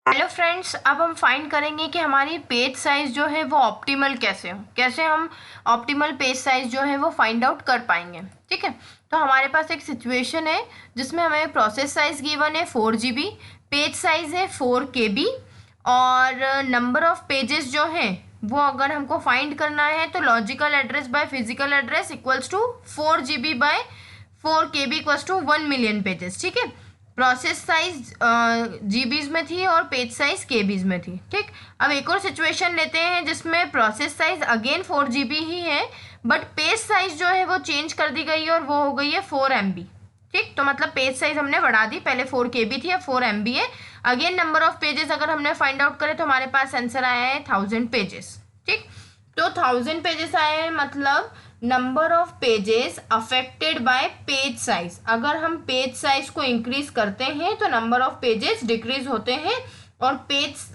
Hello friends, अब हम find करेंगे कि हमारी पेज साइज जो है वो ऑप्टिमल कैसे हम ऑप्टिमल पेज साइज जो है वो फाइंड आउट कर पाएंगे। ठीक है, तो हमारे पास एक सिचुएशन है जिसमें हमें प्रोसेस साइज गिवन है 4 GB, पेज साइज है 4 KB और नंबर ऑफ पेजेस जो है वो अगर हमको फाइंड करना है तो logical address by physical address equals to 4 GB by 4 KB equals to 1 million pages. ठीक है, प्रोसेस साइज जीबीज में थी और पेज साइज केबीज में थी। ठीक, अब एक और सिचुएशन लेते हैं जिसमें प्रोसेस साइज अगेन 4 GB ही है, बट पेज साइज जो है वो चेंज कर दी गई है और वो हो गई है 4 MB। ठीक, तो मतलब पेज साइज हमने बढ़ा दी, पहले 4 KB थी अब 4 MB है। अगेन नंबर ऑफ पेजेस अगर हमने फाइंड आउट करें तो हमारे पास आंसर आया है 1000 पेजेस। ठीक, तो 1000 पेजेस आए हैं, मतलब number of pages affected by page size. अगर हम पेज साइज को इंक्रीज करते हैं तो नंबर ऑफ पेजेस डिक्रीज होते हैं और पेज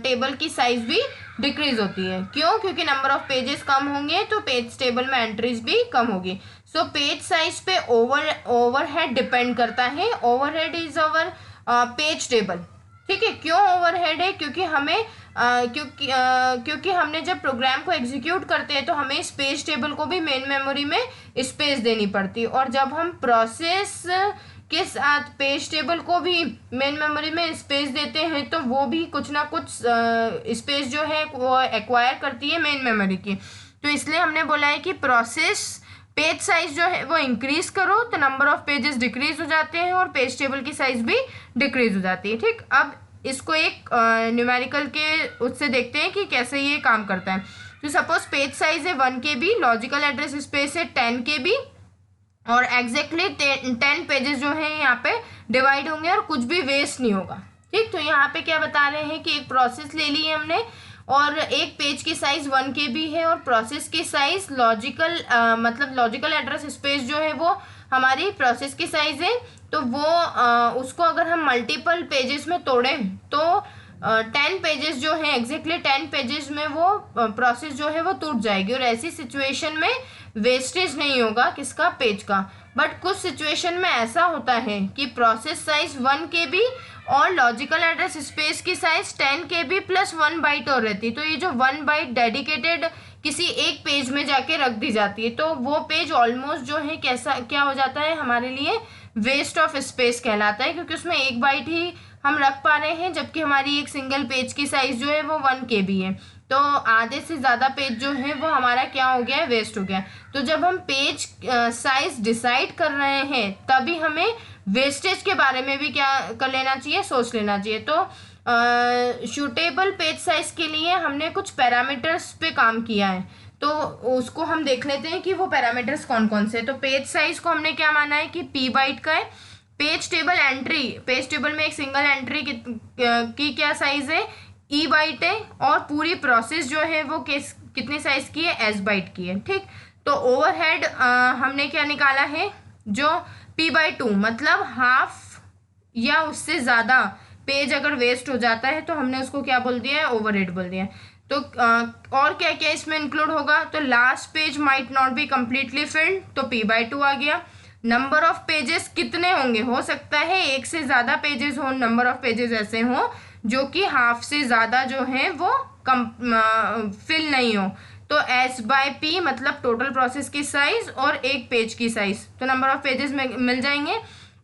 टेबल की साइज भी डिक्रीज होती है। क्यों? क्योंकि नंबर ऑफ पेजेस कम होंगे तो पेज टेबल में एंट्रीज भी कम होगी। सो पेज साइज पे ओवरहेड डिपेंड करता है। Overhead is our page table. ठीक है, क्यों ओवरहेड है? क्योंकि हमें क्योंकि हमने जब प्रोग्राम को एग्जीक्यूट करते हैं तो हमें इस पेज टेबल को भी मेन मेमोरी में स्पेस देनी पड़ती है, और जब हम प्रोसेस के साथ पेज टेबल को भी मेन मेमोरी में स्पेस देते हैं तो वो भी कुछ ना कुछ स्पेस जो है वो एक्वायर करती है मेन मेमोरी की। तो इसलिए हमने बोला है कि प्रोसेस पेज साइज जो है वो इंक्रीज करो तो नंबर ऑफ पेजेस डिक्रीज हो जाते हैं और पेज टेबल की साइज भी डिक्रीज हो जाती है। ठीक, अब इसको एक न्यूमेरिकल के उससे देखते हैं कि कैसे ये काम करता है। तो सपोज पेज साइज है 1 KB, लॉजिकल एड्रेस स्पेस है 10 KB और एग्जैक्टली 10 पेजेस जो है यहाँ पे डिवाइड होंगे और कुछ भी वेस्ट नहीं होगा। ठीक, तो यहाँ पे क्या बता रहे हैं कि एक प्रोसेस ले ली है हमने और एक पेज की साइज 1 KB है और प्रोसेस की साइज लॉजिकल मतलब लॉजिकल एड्रेस स्पेस जो है वो हमारी प्रोसेस की साइज है। तो वो उसको अगर हम मल्टीपल पेजेस में तोड़ें तो 10 पेजेस जो है एग्जैक्टली 10 पेजेस में वो प्रोसेस जो है वो टूट जाएगी और ऐसी सिचुएशन में वेस्टेज नहीं होगा किसका, पेज का। बट कुछ सिचुएशन में ऐसा होता है कि प्रोसेस साइज 1 KB और लॉजिकल एड्रेस स्पेस की साइज 10 KB प्लस 1 बाइट और रहती है। तो ये जो 1 बाइट डेडिकेटेड किसी एक पेज में जाके रख दी जाती है तो वो पेज ऑलमोस्ट जो है कैसा क्या हो जाता है हमारे लिए, वेस्ट ऑफ स्पेस कहलाता है, क्योंकि उसमें 1 बाइट ही हम रख पा रहे हैं जबकि हमारी एक सिंगल पेज की साइज जो है वो 1 KB है। तो आधे से ज़्यादा पेज जो है वो हमारा क्या हो गया है, वेस्ट हो गया। तो जब हम पेज साइज डिसाइड कर रहे हैं तभी हमें वेस्टेज के बारे में भी क्या कर लेना चाहिए, सोच लेना चाहिए। तो शूटेबल पेज साइज के लिए हमने कुछ पैरामीटर्स पे काम किया है, तो उसको हम देख लेते हैं कि वो पैरामीटर्स कौन कौन से। तो पेज साइज को हमने क्या माना है कि p/बाइट का है। Page table entry, page table में एक सिंगल एंट्री की क्या साइज है, e/बाइट है और पूरी प्रोसेस जो है वो कितने साइज की है, s/बाइट की है। ठीक, तो ओवरहेड हमने क्या निकाला है, जो p/2 मतलब हाफ या उससे ज़्यादा पेज अगर वेस्ट हो जाता है तो हमने उसको क्या बोल दिया है, ओवरहेड बोल दिया है। तो और क्या क्या इसमें इंक्लूड होगा, तो last page might not be completely field, तो p/2 आ गया। नंबर ऑफ पेजेस कितने होंगे, हो सकता है एक से ज़्यादा पेजेस हो, नंबर ऑफ पेजेस ऐसे हों जो कि हाफ से ज़्यादा जो है वो फिल नहीं हो, तो s/p मतलब टोटल प्रोसेस की साइज और एक पेज की साइज, तो नंबर ऑफ पेजेस मिल जाएंगे।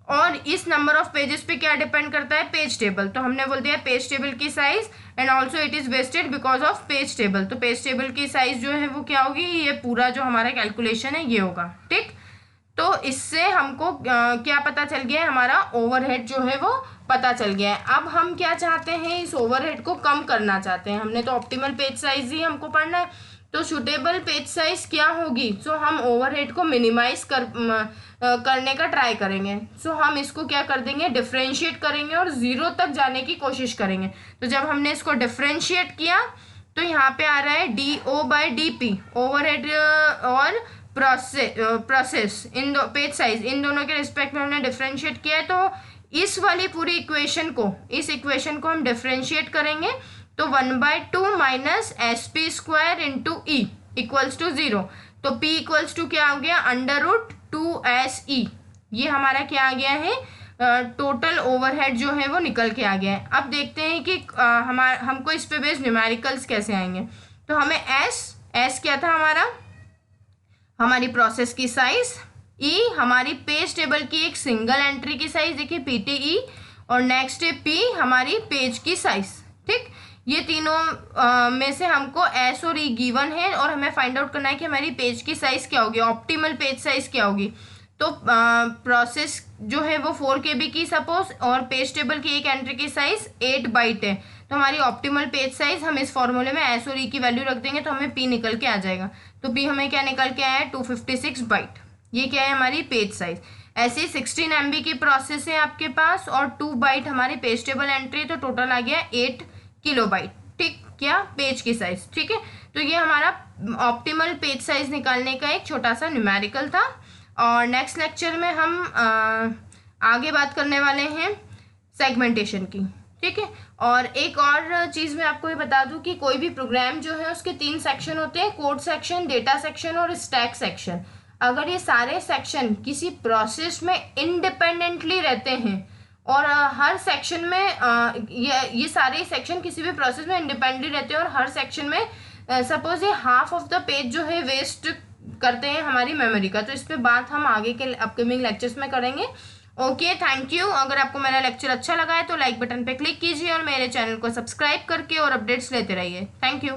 और इस नंबर ऑफ पेजेस पे क्या डिपेंड करता है, पेज टेबल, तो हमने बोल दिया पेज टेबल की size and also it is wasted because of page table. तो पेज टेबल की साइज जो है वो क्या होगी, ये पूरा जो हमारा कैलकुलेशन है ये होगा। ठीक, तो इससे हमको क्या पता चल गया है, हमारा ओवरहेड जो है वो पता चल गया है। अब हम क्या चाहते हैं, इस ओवरहेड को कम करना चाहते हैं। हमने तो ऑप्टिमल पेज साइज ही हमको पढ़ना है, तो सूटेबल पेज साइज क्या होगी, सो हम ओवरहेड को मिनिमाइज करने का ट्राई करेंगे। सो हम इसको क्या कर देंगे, डिफ्रेंशिएट करेंगे और 0 तक जाने की कोशिश करेंगे। तो जब हमने इसको डिफ्रेंशिएट किया तो यहाँ पे आ रहा है DO/DP, ओवरहेड और प्रोसेस इन दो पेज साइज, इन दोनों के रिस्पेक्ट में हमने डिफ्रेंशिएट किया है। तो इस वाली पूरी इक्वेशन को, इस इक्वेशन को हम डिफ्रेंशिएट करेंगे तो 1/2 minus SP² into E equals to 0। तो P इक्वल्स टू क्या हो गया, √2SE, ये हमारा क्या आ गया है, टोटल ओवरहेड जो है वो निकल के आ गया है। अब देखते हैं कि हमको इस पे बेस्ड न्यूमेरिकल्स कैसे आएंगे। तो हमें एस क्या था हमारी प्रोसेस की साइज, ई हमारी पेज टेबल की एक सिंगल एंट्री की साइज, देखिए पीटीई, और नेक्स्ट है पी हमारी पेज की साइज। ठीक, ये तीनों में से हमको एस और ई गिवन है और हमें फाइंड आउट करना है कि हमारी पेज की साइज क्या होगी, ऑप्टिमल पेज साइज क्या होगी। तो प्रोसेस जो है वो 4 KB की सपोज, और पेज टेबल की एक एंट्री की साइज 8 बाइट है। तो हमारी ऑप्टिमल पेज साइज हम इस फॉर्मूले में एस और ई की वैल्यू रख देंगे तो हमें पी निकल के आ जाएगा। तो पी हमें क्या निकल के आया है, 256 बाइट। ये क्या है हमारी पेज साइज। ऐसे 16 MB की प्रोसेस है आपके पास और 2 बाइट हमारी पेज टेबल एंट्री, तो टोटल आ गया 8 किलोबाइट। ठीक, क्या पेज की साइज। ठीक है, तो ये हमारा ऑप्टिमल पेज साइज निकालने का एक छोटा सा न्यूमेरिकल था। और नेक्स्ट लेक्चर में हम आगे बात करने वाले हैं सेगमेंटेशन की। ठीक है, और एक और चीज़ मैं आपको ये बता दूं कि कोई भी प्रोग्राम जो है उसके 3 सेक्शन होते हैं, कोड सेक्शन, डेटा सेक्शन और स्टैक सेक्शन। अगर ये सारे सेक्शन किसी प्रोसेस में इंडिपेंडेंटली रहते हैं और हर सेक्शन में ये सारे सेक्शन किसी भी प्रोसेस में इंडिपेंडेंटली रहते हैं और हर सेक्शन में सपोज ये हाफ ऑफ द पेज जो है वेस्ट करते हैं हमारी मेमोरी का, तो इस पे बात हम आगे के अपकमिंग लेक्चर्स में करेंगे। Okay, thank you. अगर आपको मेरा लेक्चर अच्छा लगा है तो लाइक बटन पे क्लिक कीजिए और मेरे चैनल को सब्सक्राइब करके और अपडेट्स लेते रहिए। Thank you.